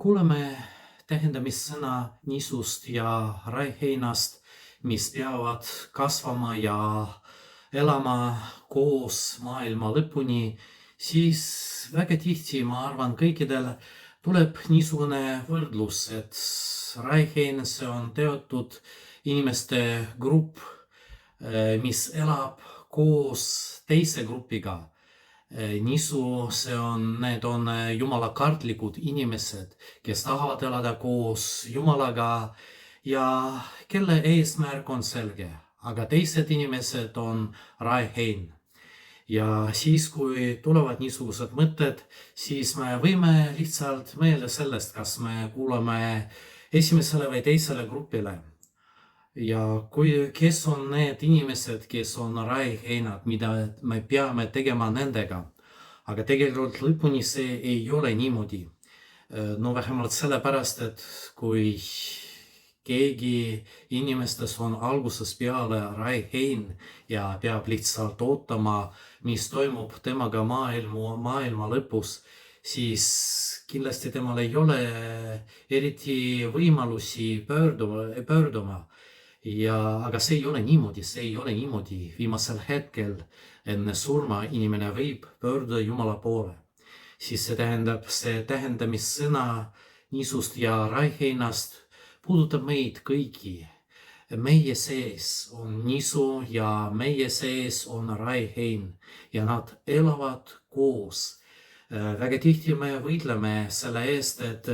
kuuleme tähendamissõna nisust ja raiheinast, mis peavad kasvama ja elama koos maailma lõpuni, siis väga tihti, ma arvan, kõikidel tuleb niisugune võrdlus, et raihein, see on teatud inimeste grupp, mis elab koos teise grupiga. Nisu, need on jumalakartlikud inimesed, kes tahavad elada koos Jumalaga ja kelle eesmärk on selge, aga teised inimesed on raihein. Ja siis, kui tulevad niisugused mõtted, siis me võime lihtsalt meelde sellest, kas me kuulame esimesele või teisele grupile. Ja kes on need inimesed, kes on raiheinad, mida me peame tegema nendega. Aga tegelikult lõpuni see ei ole niimoodi. No vähemalt sellepärast, et kui keegi inimestes on algusest peale raihein ja peab lihtsalt ootama, mis toimub temaga maailma lõpus, siis kindlasti temal ei ole eriti võimalusi pöörduma. Aga see ei ole niimoodi. Viimasel hetkel enne surma inimene võib pöörduda Jumala poole. Siis see tähendamissõna nisust ja raiheinast puudutab meid kõiki. Meie sees on nisu ja meie sees on raihein ja nad elavad koos. Väga tihti me võitleme selle eest, et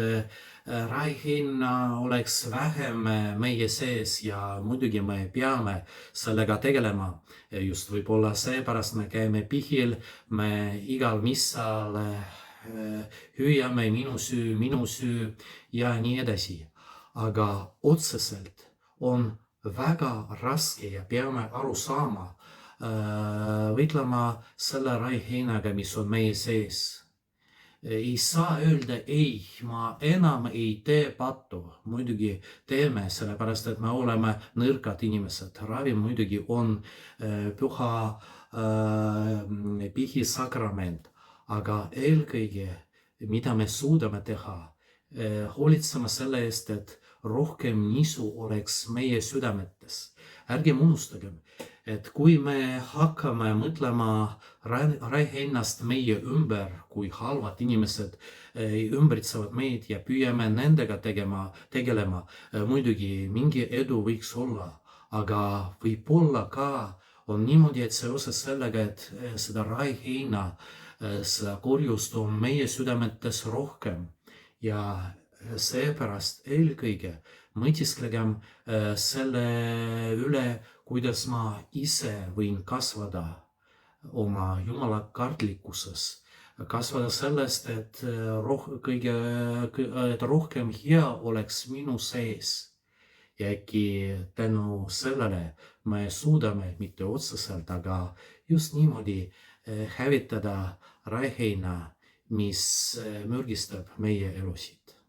raihein oleks vähem meie sees ja muidugi me peame sellega tegelema. Just võib-olla seepärast me käime pihil, me igal missal hüüame minu süü ja nii edasi. Aga otseselt on väga raske ja peame aru saama, võitlema selle raiheinaga, mis on meie sees. Ei saa öelda, ei, ma enam ei tee pattu. Muidugi teeme, sellepärast, et me oleme nõrgad inimesed. Ravi muidugi on püha pihisakrament. Aga eelkõige, mida me suudame teha, hoolitsema selle eest, et rohkem nisu oleks meie südametes. Ärgem unustagem, et kui me hakkame mõtlema raiheinast meie ümber, kui halvad inimesed ümbritsevad meid ja püüame nendega tegelema, muidugi mingi edu võiks olla, aga võib-olla ka on niimoodi, et seoses sellega, et seda raiheina, seda kurjust on meie südametes rohkem ja seepärast eelkõige mõtisklegem selle üle, kuidas ma ise võin kasvada oma jumalakartlikkuses, kasvada sellest, et rohkem hea oleks minu sees. Ja äkki tänu sellele me suudame mitte otseselt, aga just niimoodi hävitada raiheina, mis mürgistab meie elusid.